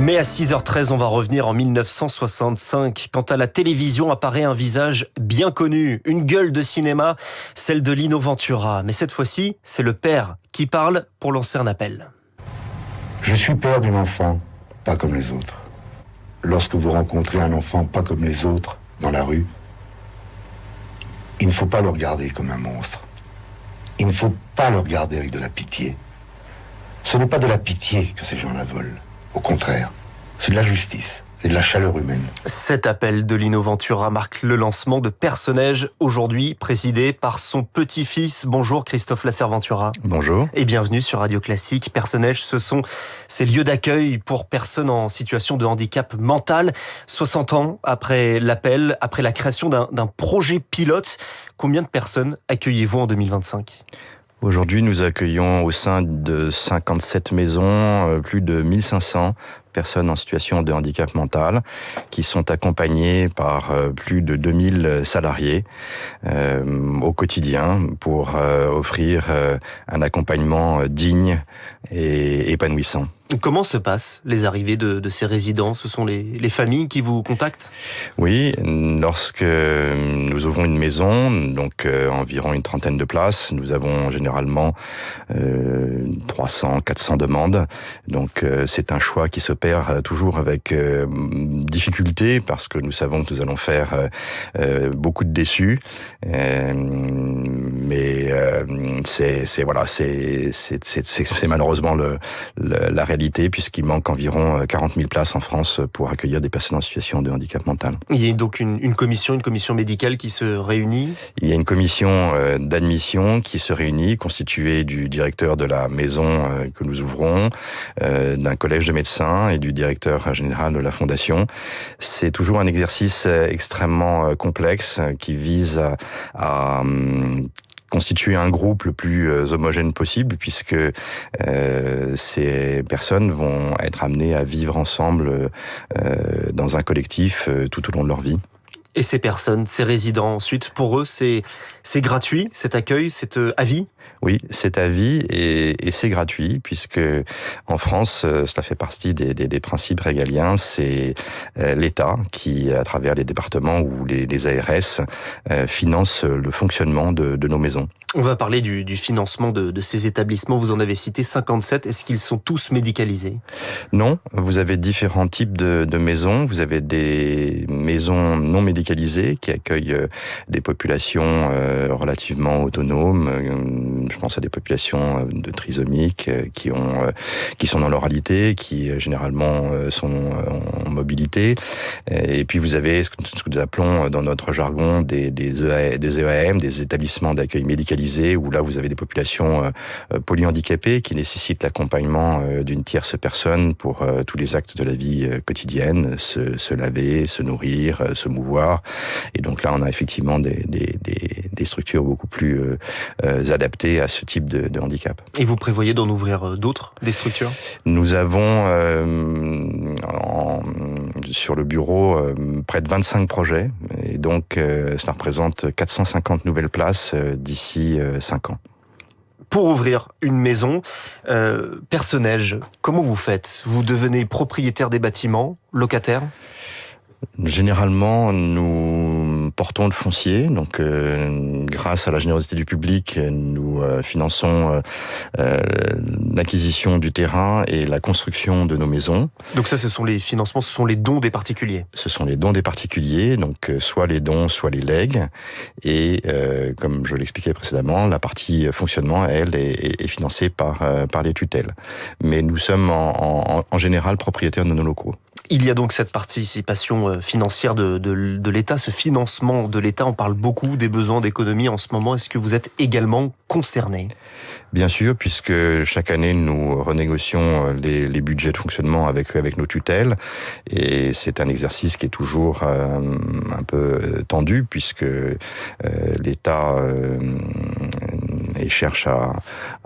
Mais à 6h13, on va revenir en 1965, quand à la télévision apparaît un visage bien connu, une gueule de cinéma, celle de Lino Ventura. Mais cette fois-ci, c'est le père qui parle pour lancer un appel. Je suis père d'une enfant, pas comme les autres. Lorsque vous rencontrez un enfant pas comme les autres, dans la rue, il ne faut pas le regarder comme un monstre. Il ne faut pas le regarder avec de la pitié. Ce n'est pas de la pitié que ces gens-là veulent. Au contraire, c'est de la justice et de la chaleur humaine. Cet appel de Lino Ventura marque le lancement de Personnage, aujourd'hui présidé par son petit-fils. Bonjour Christophe Lasserre-Ventura. Bonjour. Et bienvenue sur Radio Classique. Personnage, ce sont ces lieux d'accueil pour personnes en situation de handicap mental. 60 ans après l'appel, après la création d'un projet pilote, combien de personnes accueillez-vous en 2025 ? Aujourd'hui, nous accueillons au sein de 57 maisons plus de 1500 personnes en situation de handicap mental qui sont accompagnées par plus de 2000 salariés au quotidien pour offrir un accompagnement digne et épanouissant. Comment se passent les arrivées de ces résidents ? Ce sont les familles qui vous contactent ? Oui, lorsque nous ouvrons une maison, donc environ une trentaine de places, nous avons généralement 300, 400 demandes. Donc c'est un choix qui s'opère toujours avec difficulté parce que nous savons que nous allons faire beaucoup de déçus. Mais c'est malheureusement la réalité, puisqu'il manque environ 40 000 places en France pour accueillir des personnes en situation de handicap mental. Il y a donc une commission médicale qui se réunit ? Il y a une commission d'admission qui se réunit, constituée du directeur de la maison que nous ouvrons, d'un collège de médecins et du directeur général de la fondation. C'est toujours un exercice extrêmement complexe qui vise à constituer un groupe le plus homogène possible, puisque ces personnes vont être amenées à vivre ensemble dans un collectif tout au long de leur vie. Et ces personnes, ces résidents, ensuite, pour eux, c'est gratuit, cet accueil, c'est à vie ? Oui, c'est à vie et c'est gratuit, puisque en France, cela fait partie des principes régaliens, c'est l'État qui, à travers les départements ou les ARS, finance le fonctionnement de nos maisons. On va parler du financement de ces établissements. Vous en avez cité 57. Est-ce qu'ils sont tous médicalisés ? Non, vous avez différents types de maisons. Vous avez des maisons non médicalisées qui accueillent des populations relativement autonomes. Je pense à des populations de trisomiques qui sont dans l'oralité, qui généralement sont en mobilité. Et puis vous avez ce que nous appelons dans notre jargon des EAM, des établissements d'accueil médicalisés, où là vous avez des populations polyhandicapées qui nécessitent l'accompagnement d'une tierce personne pour tous les actes de la vie quotidienne, se laver, se nourrir, se mouvoir. Et donc là on a effectivement des structures beaucoup plus adaptées à ce type de handicap. Et vous prévoyez d'en ouvrir d'autres, des structures ? Nous avons sur le bureau près de 25 projets, et donc cela représente 450 nouvelles places d'ici 5 ans. Pour ouvrir une maison, Personnage, comment vous faites ? Vous devenez propriétaire des bâtiments, locataire ? Généralement, nous portons le foncier, donc grâce à la générosité du public, nous finançons l'acquisition du terrain et la construction de nos maisons. Donc ça, ce sont les financements, ce sont les dons des particuliers. Ce sont les dons des particuliers, donc soit les dons, soit les legs. Et comme je l'expliquais précédemment, la partie fonctionnement, elle, est financée par les tutelles. Mais nous sommes en général propriétaires de nos locaux. Il y a donc cette participation financière de l'État, ce financement de l'État. On parle beaucoup des besoins d'économie en ce moment. Est-ce que vous êtes également concerné ? Bien sûr, puisque chaque année, nous renégocions les budgets de fonctionnement avec nos tutelles. Et c'est un exercice qui est toujours un peu tendu, puisque l'État et cherchent à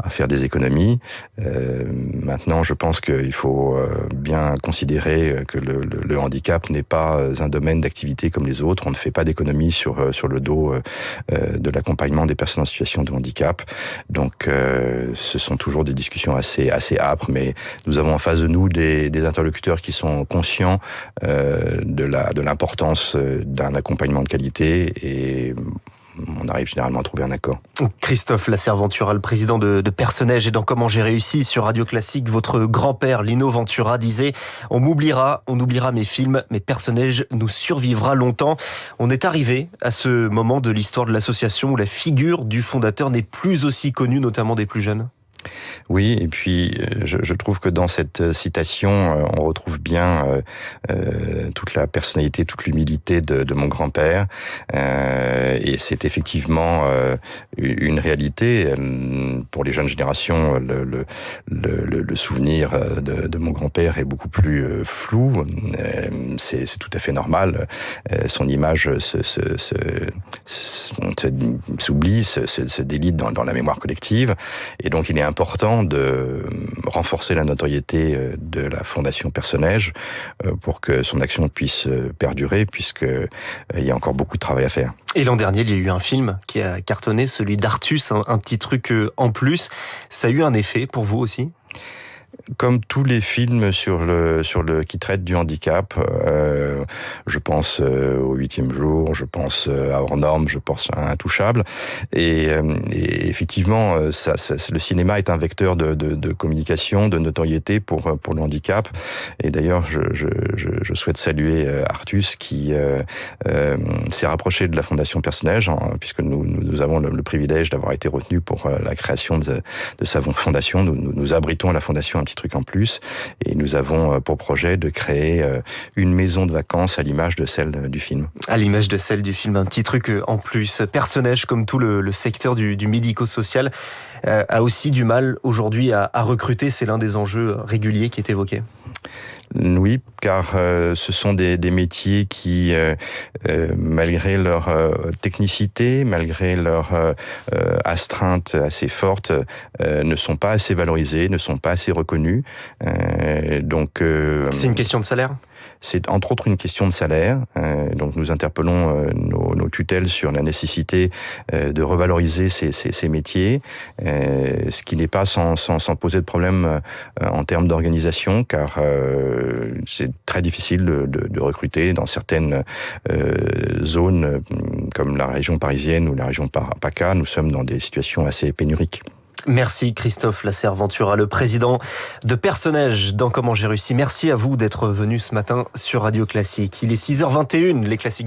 faire des économies. Maintenant, je pense qu'il faut bien considérer que le handicap n'est pas un domaine d'activité comme les autres. On ne fait pas d'économies sur le dos de l'accompagnement des personnes en situation de handicap. Donc, ce sont toujours des discussions assez âpres, mais nous avons en face de nous des interlocuteurs qui sont conscients de l'importance d'un accompagnement de qualité et on arrive généralement à trouver un accord. Christophe Lasserre-Ventura, le président de Personnage, et dans Comment j'ai réussi sur Radio Classique, votre grand-père Lino Ventura disait « On m'oubliera, on oubliera mes films, mais Personnage nous survivra longtemps ». On est arrivé à ce moment de l'histoire de l'association où la figure du fondateur n'est plus aussi connue, notamment des plus jeunes. Oui, et puis je trouve que dans cette citation, on retrouve bien toute la personnalité, toute l'humilité de mon grand-père. Et c'est effectivement une réalité. Pour les jeunes générations, le souvenir de mon grand-père est beaucoup plus flou. C'est tout à fait normal. Son image s'oublie, se délite dans la mémoire collective. Et donc il est important de renforcer la notoriété de la Fondation Personnage pour que son action puisse perdurer, puisqu'il y a encore beaucoup de travail à faire. Et l'an dernier, il y a eu un film qui a cartonné, celui d'Artus, un petit truc en plus. Ça a eu un effet pour vous aussi ? Comme tous les films qui traitent du handicap, je pense au 8e jour, je pense à Hors Normes, je pense à Intouchable, et effectivement, le cinéma est un vecteur de communication, de notoriété pour le handicap. Et d'ailleurs, je souhaite saluer Artus qui s'est rapproché de la Fondation Personnage, puisque nous avons le privilège d'avoir été retenus pour la création de sa fondation. Nous abritons la fondation petit truc en plus, et nous avons pour projet de créer une maison de vacances à l'image de celle du film. À l'image de celle du film, un petit truc en plus. Personnage, comme tout le secteur du médico-social, a aussi du mal aujourd'hui à recruter. C'est l'un des enjeux réguliers qui est évoqué. Oui, car ce sont des métiers qui, malgré leur technicité, malgré leur astreinte assez forte, ne sont pas assez valorisés, ne sont pas assez reconnus. C'est une question de salaire ? C'est entre autres une question de salaire. Donc nous interpellons nos tutelles sur la nécessité de revaloriser ces métiers, ce qui n'est pas sans poser de problème en termes d'organisation, car c'est très difficile de recruter dans certaines zones comme la région parisienne ou la région PACA. Nous sommes dans des situations assez pénuriques. Merci Christophe Lasserre-Ventura, le président de Personnage dans Comment j'ai réussi. Merci à vous d'être venu ce matin sur Radio Classique. Il est 6h21, les classiques.